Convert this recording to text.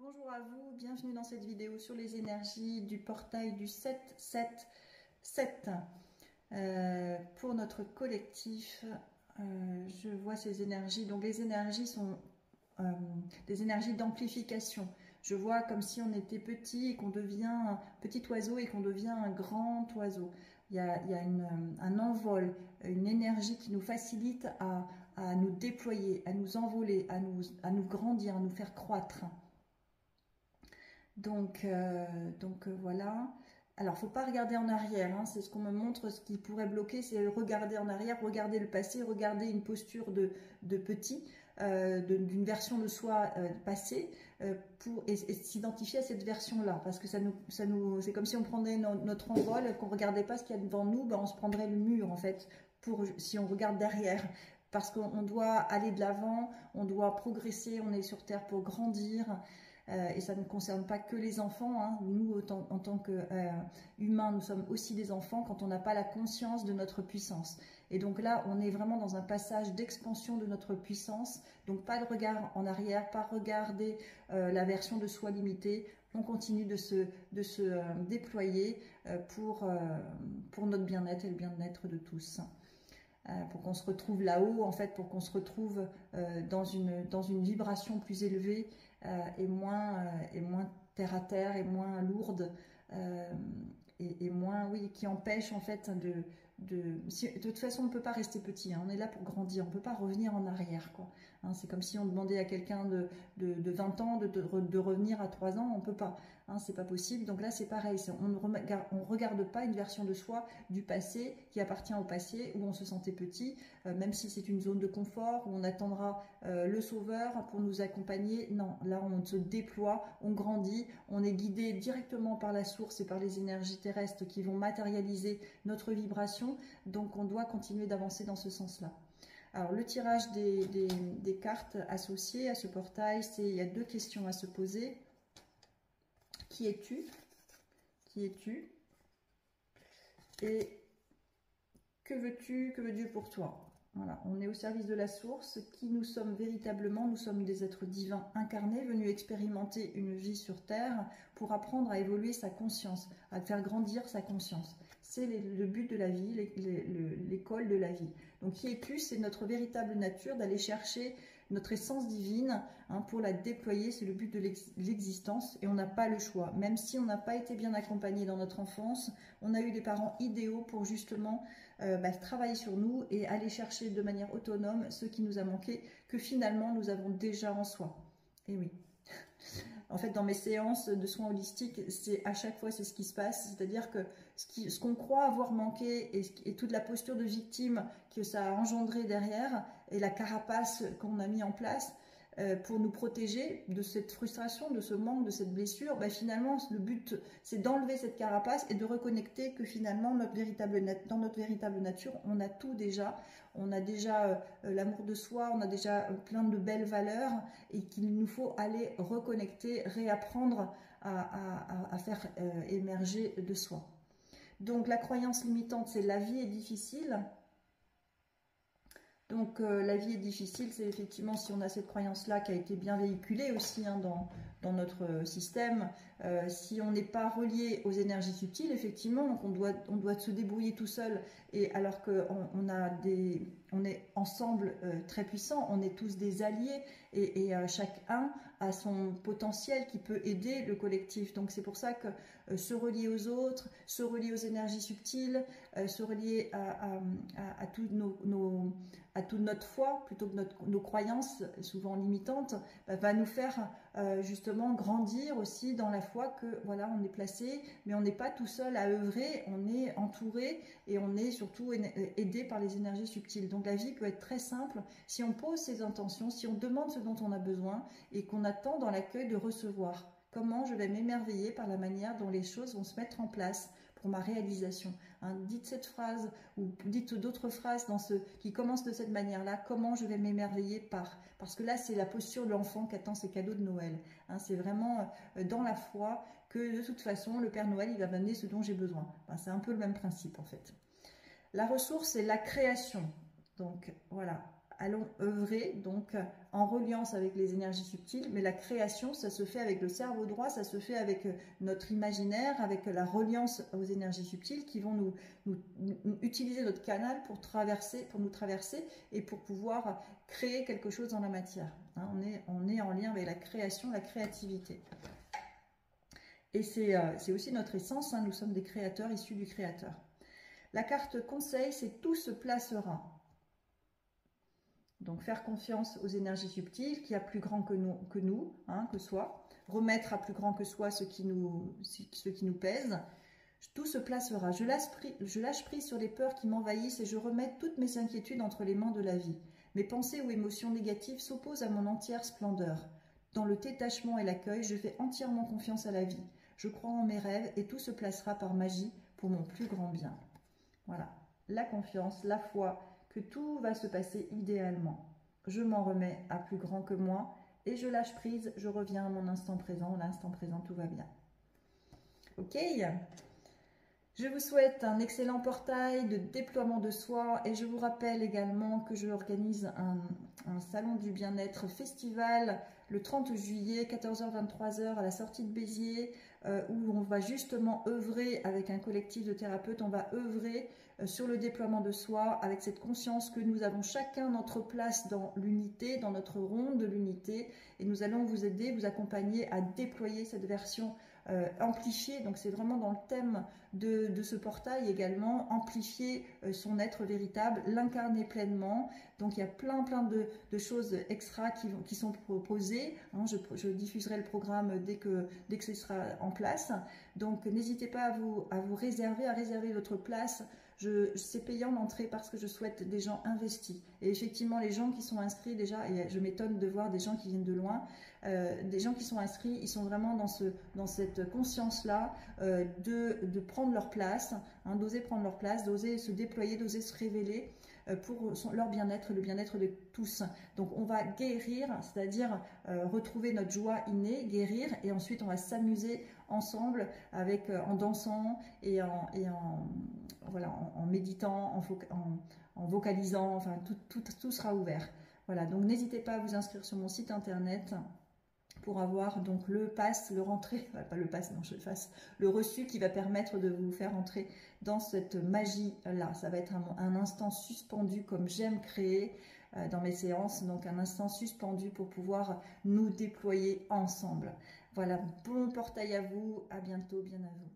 Bonjour à vous, bienvenue dans cette vidéo sur les énergies du portail du 777 pour notre collectif. Je vois ces énergies, donc les énergies sont des énergies d'amplification. Je vois comme si on était petit et qu'on devient un petit oiseau et qu'on devient un grand oiseau. Il y a un envol, une énergie qui nous facilite à nous déployer, à nous envoler, à nous grandir, à nous faire croître. Donc voilà. Alors, faut pas regarder en arrière, hein, c'est ce qu'on me montre, ce qui pourrait bloquer, c'est regarder en arrière, regarder le passé, regarder une posture de petit, d'une version de soi passée, et s'identifier à cette version-là, parce que c'est comme si on prenait notre envol, qu'on regardait pas ce qu'il y a devant nous, ben on se prendrait le mur en fait, si on regarde derrière. Parce qu'on doit aller de l'avant, on doit progresser, on est sur Terre pour grandir. Et ça ne concerne pas que les enfants, hein. Nous, en tant qu'humains, nous sommes aussi des enfants quand on n'a pas la conscience de notre puissance. Et donc là, on est vraiment dans un passage d'expansion de notre puissance. Donc pas de regard en arrière, pas regarder la version de soi limitée. On continue de se déployer pour notre bien-être et le bien-être de tous. Pour qu'on se retrouve là-haut, en fait, pour qu'on se retrouve dans une vibration plus élevée et moins terre à terre et moins lourde et moins, oui, qui empêche en fait de toute façon, on ne peut pas rester petit, hein, on est là pour grandir, on ne peut pas revenir en arrière, quoi. Hein, c'est comme si on demandait à quelqu'un de 20 ans de revenir à 3 ans, on ne peut pas, hein, c'est pas possible. Donc là, c'est pareil, on ne regarde pas une version de soi du passé qui appartient au passé, où on se sentait petit, même si c'est une zone de confort, où on attendra le sauveur pour nous accompagner. Non, là, on se déploie, on grandit, on est guidé directement par la source et par les énergies terrestres qui vont matérialiser notre vibration. Donc on doit continuer d'avancer dans ce sens-là. Alors le tirage des cartes associées à ce portail, il y a 2 questions à se poser. Qui es-tu? Qui es-tu? Et que veux-tu? Que veut Dieu pour toi? Voilà, on est au service de la source. Qui nous sommes véritablement? Nous sommes des êtres divins incarnés, venus expérimenter une vie sur Terre pour apprendre à évoluer sa conscience, à faire grandir sa conscience. C'est le but de la vie, l'école de la vie. Donc qui es-tu? C'est notre véritable nature, d'aller chercher notre essence divine, hein, pour la déployer. C'est le but de l'existence et on n'a pas le choix. Même si on n'a pas été bien accompagné dans notre enfance, on a eu des parents idéaux pour justement travailler sur nous et aller chercher de manière autonome ce qui nous a manqué, que finalement nous avons déjà en soi. Et oui. En fait, dans mes séances de soins holistiques, à chaque fois c'est ce qui se passe, c'est-à-dire que ce qu'on croit avoir manqué et toute la posture de victime que ça a engendré derrière et la carapace qu'on a mis en place pour nous protéger de cette frustration, de ce manque, de cette blessure, finalement le but c'est d'enlever cette carapace et de reconnecter que finalement dans notre véritable nature, on a tout déjà. On a déjà l'amour de soi, on a déjà plein de belles valeurs et qu'il nous faut aller reconnecter, réapprendre à faire émerger de soi. Donc la croyance limitante, c'est la vie est difficile. Donc la vie est difficile, c'est effectivement si on a cette croyance-là qui a été bien véhiculée aussi, hein, dans notre système, si on n'est pas relié aux énergies subtiles, effectivement, on doit se débrouiller tout seul, et alors qu'on est ensemble très puissants, on est tous des alliés, et chacun a son potentiel qui peut aider le collectif. Donc c'est pour ça que se relier aux autres, se relier aux énergies subtiles, se relier à toute notre foi, plutôt que nos croyances, souvent limitantes, va nous faire justement grandir aussi dans la foi que voilà, on est placé, mais on n'est pas tout seul à œuvrer, on est entouré et on est surtout aidé par les énergies subtiles. Donc la vie peut être très simple si on pose ses intentions, si on demande ce dont on a besoin et qu'on attend dans l'accueil de recevoir. Comment je vais m'émerveiller par la manière dont les choses vont se mettre en place pour ma réalisation. Hein, dites cette phrase ou dites d'autres phrases qui commencent de cette manière-là. Comment je vais m'émerveiller parce que là, c'est la posture de l'enfant qui attend ses cadeaux de Noël. Hein, c'est vraiment dans la foi que de toute façon, le Père Noël, il va m'amener ce dont j'ai besoin. Enfin, c'est un peu le même principe en fait. La ressource, c'est la création. Donc voilà. allons œuvrer donc en reliance avec les énergies subtiles, mais la création, ça se fait avec le cerveau droit, ça se fait avec notre imaginaire, avec la reliance aux énergies subtiles qui vont nous utiliser notre canal pour nous traverser et pour pouvoir créer quelque chose dans la matière. Hein, on est en lien avec la création, la créativité. Et c'est aussi notre essence, hein, nous sommes des créateurs issus du créateur. La carte conseil, c'est tout se placera. Donc faire confiance aux énergies subtiles, qui a plus grand que nous, hein, que soi. Remettre à plus grand que soi ce qui nous pèse. Tout se placera. Je lâche prise sur les peurs qui m'envahissent et je remets toutes mes inquiétudes entre les mains de la vie. Mes pensées ou émotions négatives s'opposent à mon entière splendeur. Dans le détachement et l'accueil, je fais entièrement confiance à la vie. Je crois en mes rêves et tout se placera par magie pour mon plus grand bien. Voilà, la confiance, la foi, que tout va se passer idéalement. Je m'en remets à plus grand que moi et je lâche prise, je reviens à mon instant présent. L'instant présent, tout va bien. Ok ? Je vous souhaite un excellent portail de déploiement de soi et je vous rappelle également que je organise un salon du bien-être festival le 30 juillet, 14h-23h à la sortie de Béziers, où on va justement œuvrer avec un collectif de thérapeutes, on va œuvrer sur le déploiement de soi avec cette conscience que nous avons chacun notre place dans l'unité, dans notre ronde de l'unité, et nous allons vous aider, vous accompagner à déployer cette version amplifiée. Donc c'est vraiment dans le thème de ce portail également, amplifier son être véritable, l'incarner pleinement. Donc il y a plein de choses extra qui sont proposées. Hein, je diffuserai le programme dès que ce sera en place. Donc n'hésitez pas à réserver votre place. C'est payant l'entrée parce que je souhaite des gens investis. Et effectivement, les gens qui sont inscrits déjà, et je m'étonne de voir des gens qui viennent de loin, des gens qui sont inscrits, ils sont vraiment dans cette conscience-là de prendre leur place, hein, d'oser prendre leur place, d'oser se déployer, d'oser se révéler pour leur bien-être, le bien-être de tous. Donc on va guérir, c'est-à-dire retrouver notre joie innée, guérir, et ensuite on va s'amuser ensemble en dansant et en méditant, en vocalisant, enfin tout sera ouvert. Voilà, donc n'hésitez pas à vous inscrire sur mon site internet pour avoir donc le pass, le rentrée, pas le pass, non, le reçu qui va permettre de vous faire entrer dans cette magie-là. Ça va être un instant suspendu comme j'aime créer dans mes séances, donc un instant suspendu pour pouvoir nous déployer ensemble. Voilà, bon portail à vous, à bientôt, bien à vous.